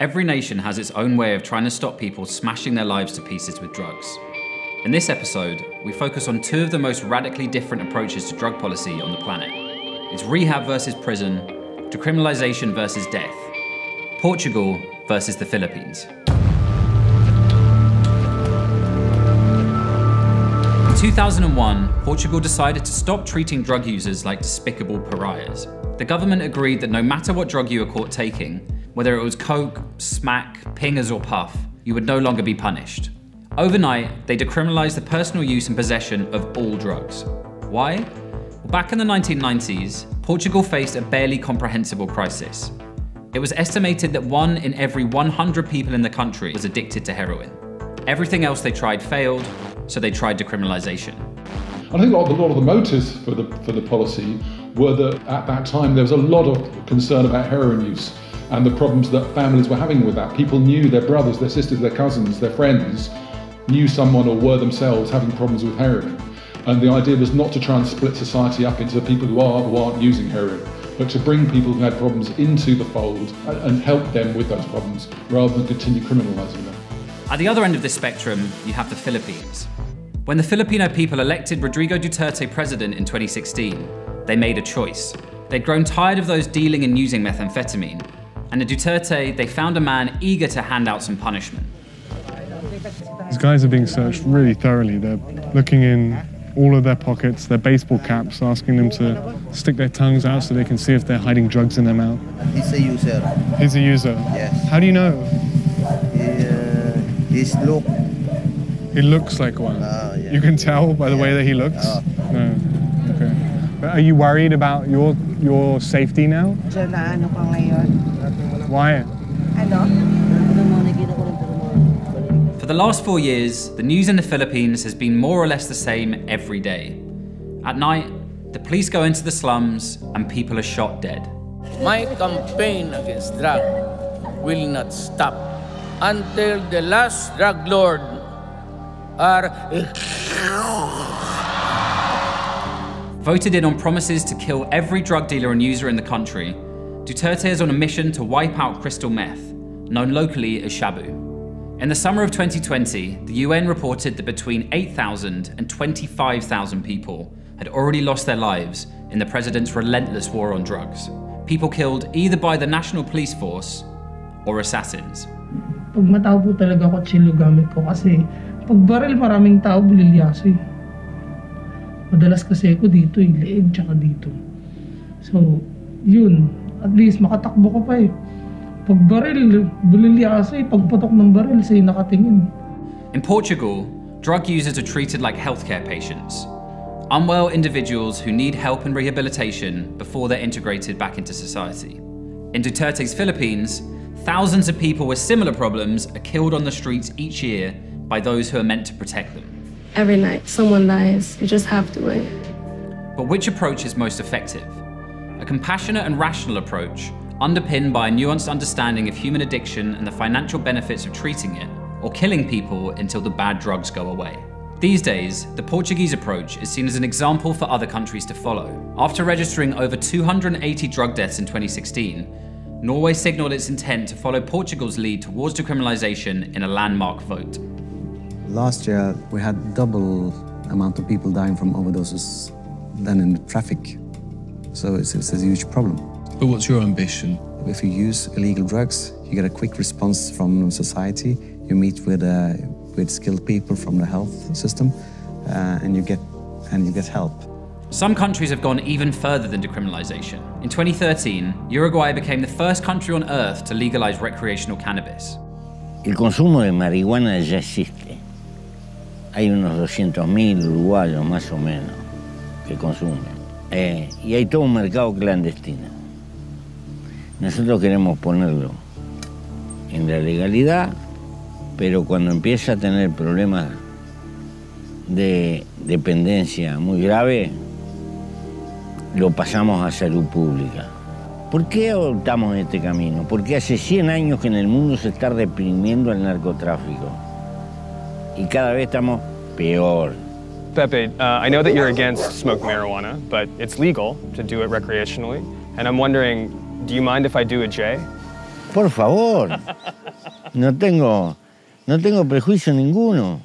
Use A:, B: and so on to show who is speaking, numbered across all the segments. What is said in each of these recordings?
A: Every nation has its own way of trying to stop people smashing their lives to pieces with drugs. In this episode, we focus on two of the most radically different approaches to drug policy on the planet. It's rehab versus prison, decriminalization versus death, Portugal versus the Philippines. In 2001, Portugal decided to stop treating drug users like despicable pariahs. The government agreed that no matter what drug you were caught taking, whether it was coke, smack, pingers or puff, you would no longer be punished. Overnight, they decriminalized the personal use and possession of all drugs. Why? Well, back in the 1990s, Portugal faced a barely comprehensible crisis. It was estimated that 1 in every 100 people in the country was addicted to heroin. Everything else they tried failed, so they tried decriminalization.
B: I think a lot of the motives for the policy were that at that time there was a lot of concern about heroin use and the problems that families were having with that. People knew their brothers, their sisters, their cousins, their friends knew someone or were themselves having problems with heroin. And the idea was not to try and split society up into people who aren't using heroin, but to bring people who had problems into the fold and help them with those problems rather than continue criminalizing them.
A: At the other end of this spectrum, you have the Philippines. When the Filipino people elected Rodrigo Duterte president in 2016, they made a choice. They'd grown tired of those dealing and using methamphetamine, and at Duterte, they found a man eager to hand out some punishment.
C: These guys are being searched really thoroughly. They're looking in all of their pockets, their baseball caps, asking them to stick their tongues out so they can see if they're hiding drugs in their mouth.
D: He's a user.
C: He's a user?
D: Yes.
C: How do you know?
D: His look.
C: He looks like one.
D: Yeah.
C: You can tell by the way that he looks? No. Okay. But are you worried about your safety now? Why?
A: For the last 4 years, the news in the Philippines has been more or less the same every day. At night, the police go into the slums and people are shot dead.
E: My campaign against drug will not stop until the last drug lord are
A: Voted in on promises to kill every drug dealer and user in the country, Duterte is on a mission to wipe out crystal meth, known locally as shabu. In the summer of 2020, the UN reported that between 8,000 and 25,000 people had already lost their lives in the president's relentless war on drugs. People killed either by the National Police Force or assassins.
F: Pag matao po talaga kutsilyo gamit ko kasi pag baril maraming tao bulilyaso eh. Madalas kasi ako dito eh, leeg tsaka dito. So, yun. At least makatakbo ka pa eh. Pag baril, bulilyaso eh. Pagpatok ng baril, sa'yo nakatingin.
A: In Portugal, drug users are treated like healthcare patients. Unwell individuals who need help and rehabilitation before they're integrated back into society. In Duterte's Philippines, thousands of people with similar problems are killed on the streets each year by those who are meant to protect them.
G: Every night, someone dies. You just have to wait.
A: But which approach is most effective? A compassionate and rational approach, underpinned by a nuanced understanding of human addiction and the financial benefits of treating it, or killing people until the bad drugs go away? These days, the Portuguese approach is seen as an example for other countries to follow. After registering over 280 drug deaths in 2016, Norway signalled its intent to follow Portugal's lead towards decriminalization in a landmark vote.
H: Last year, we had double amount of people dying from overdoses than in traffic. So it's a huge problem.
I: But what's your ambition?
H: If you use illegal drugs, you get a quick response from society. You meet with skilled people from the health system, and you get help.
A: Some countries have gone even further than decriminalization. In 2013, Uruguay became the first country on earth to legalize recreational cannabis.
E: El consumo de marihuana ya existe. Hay unos 200.000 uruguayos más o menos que consumen. Y hay todo un mercado clandestino. Nosotros queremos ponerlo en la legalidad, pero cuando empieza a tener problemas de dependencia muy grave, lo pasamos a salud pública. ¿Por qué optamos este camino? Porque hace 100 años que en el mundo se está reprimiendo el narcotráfico. Y cada vez estamos peor.
J: Pepe, I know that you're against smoke marijuana, but it's legal to do it recreationally. And I'm wondering, do you mind if I do a J?
E: Por favor. No tengo prejuicio ninguno.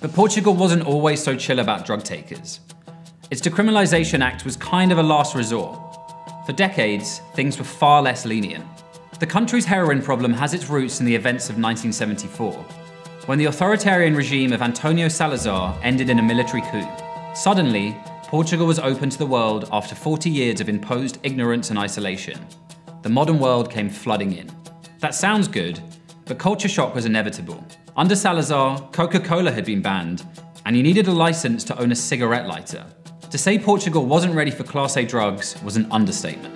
A: But Portugal wasn't always so chill about drug takers. Its Decriminalization Act was kind of a last resort. For decades, things were far less lenient. The country's heroin problem has its roots in the events of 1974, when the authoritarian regime of Antonio Salazar ended in a military coup. Suddenly, Portugal was open to the world after 40 years of imposed ignorance and isolation. The modern world came flooding in. That sounds good, but culture shock was inevitable. Under Salazar, Coca-Cola had been banned, and you needed a license to own a cigarette lighter. To say Portugal wasn't ready for Class A drugs was an understatement.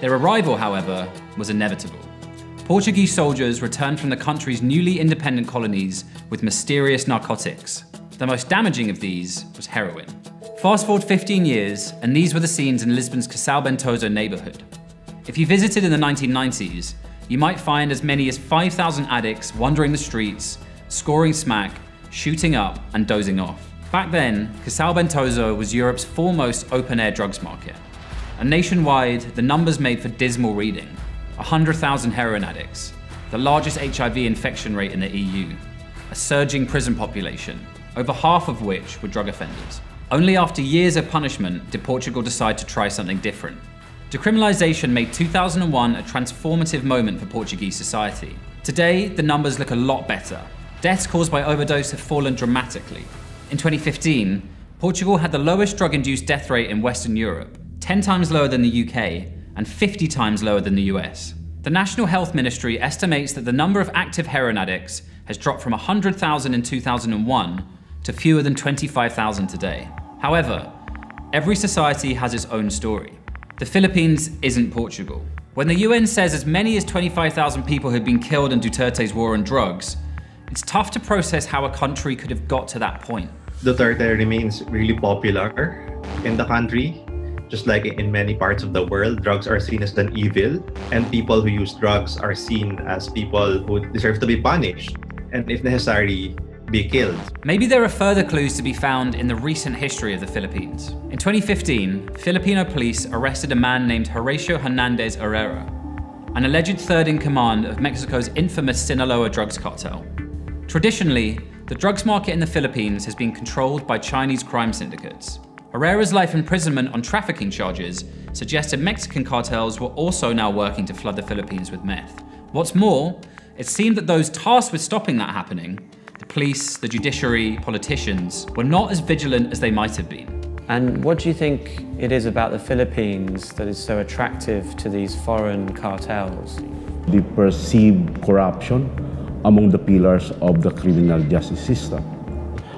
A: Their arrival, however, was inevitable. Portuguese soldiers returned from the country's newly independent colonies with mysterious narcotics. The most damaging of these was heroin. Fast forward 15 years, and these were the scenes in Lisbon's Casal Bentoso neighborhood. If you visited in the 1990s, you might find as many as 5,000 addicts wandering the streets, scoring smack, shooting up, and dozing off. Back then, Casal Bentoso was Europe's foremost open-air drugs market. And nationwide, the numbers made for dismal reading. 100,000 heroin addicts, the largest HIV infection rate in the EU, a surging prison population, over half of which were drug offenders. Only after years of punishment did Portugal decide to try something different. Decriminalization made 2001 a transformative moment for Portuguese society. Today, the numbers look a lot better. Deaths caused by overdose have fallen dramatically. In 2015, Portugal had the lowest drug-induced death rate in Western Europe, 10 times lower than the UK, and 50 times lower than the US. The National Health Ministry estimates that the number of active heroin addicts has dropped from 100,000 in 2001 to fewer than 25,000 today. However, every society has its own story. The Philippines isn't Portugal. When the UN says as many as 25,000 people had been killed in Duterte's war on drugs, it's tough to process how a country could have got to that point.
D: Duterte remains really popular in the country. Just like in many parts of the world, drugs are seen as an evil, and people who use drugs are seen as people who deserve to be punished, and if necessary, be killed. Maybe there are further clues to be found in the recent history of the Philippines. In 2015, Filipino police arrested a man named Horacio Hernandez Herrera, an alleged third in command of Mexico's infamous Sinaloa drugs cartel. Traditionally, the drugs market in the Philippines has been controlled by Chinese crime syndicates. Herrera's life imprisonment on trafficking charges suggested Mexican cartels were also now working to flood the Philippines with meth. What's more, it seemed that those tasked with stopping that happening, the police, the judiciary, politicians, were not as vigilant as they might have been.
I: And what do you think it is about the Philippines that is so attractive to these foreign cartels?
K: The perceived corruption among the pillars of the criminal justice system.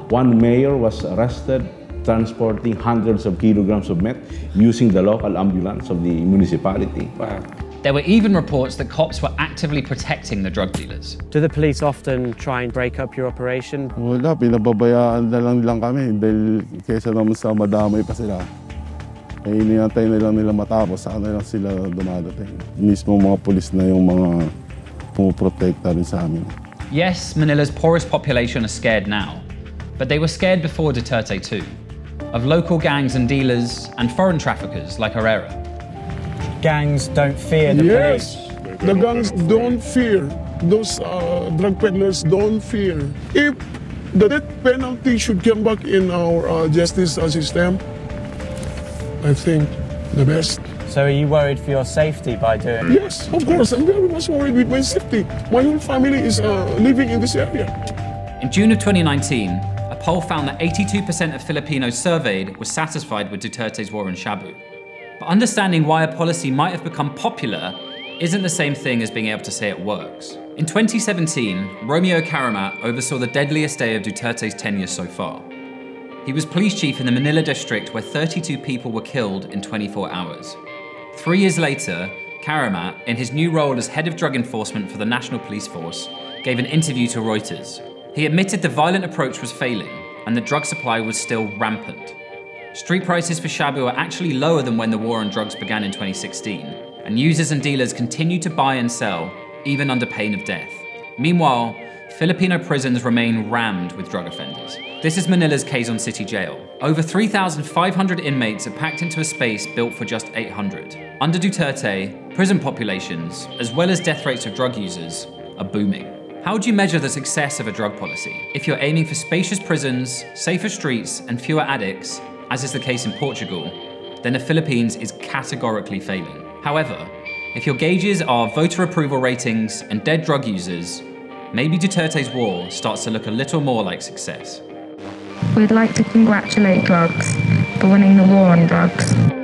K: One mayor was arrested transporting hundreds of kilograms of meth using the local ambulance of the municipality.
I: Wow.
A: There were even reports that cops were actively protecting the drug dealers.
I: Do the police often try and break up your operation?
C: Wala, pinababayaan na lang kami dahil kaysa naman sa madamay pa sila. Ay iniyantay na lang nila matapos, saan na lang sila dumadating. Mismo mga pulis na yung mga pumoprotekta rin sa amin.
A: Yes, Manila's poorest population are scared now, but they were scared before Duterte too, of local gangs and dealers and foreign traffickers like Herrera.
I: Gangs don't fear the police.
C: Yes, the gangs don't fear. Those drug peddlers don't fear. If the death penalty should come back in our justice system, I think the best.
I: So are you worried for your safety by doing it?
C: Yes, of course. I'm very much worried with my safety. My whole family is living in this area.
A: In June of 2019, a poll found that 82% of Filipinos surveyed were satisfied with Duterte's war on Shabu. But understanding why a policy might have become popular isn't the same thing as being able to say it works. In 2017, Romeo Caramat oversaw the deadliest day of Duterte's tenure so far. He was police chief in the Manila district where 32 people were killed in 24 hours. 3 years later, Caramat, in his new role as head of drug enforcement for the National Police Force, gave an interview to Reuters. He admitted the violent approach was failing and the drug supply was still rampant. Street prices for Shabu are actually lower than when the war on drugs began in 2016, and users and dealers continue to buy and sell, even under pain of death. Meanwhile, Filipino prisons remain rammed with drug offenders. This is Manila's Quezon City Jail. Over 3,500 inmates are packed into a space built for just 800. Under Duterte, prison populations, as well as death rates of drug users, are booming. How would you measure the success of a drug policy? If you're aiming for spacious prisons, safer streets, and fewer addicts, as is the case in Portugal, then the Philippines is categorically failing. However, if your gauges are voter approval ratings and dead drug users, maybe Duterte's war starts to look a little more like success.
L: We'd like to congratulate drugs for winning the war on drugs.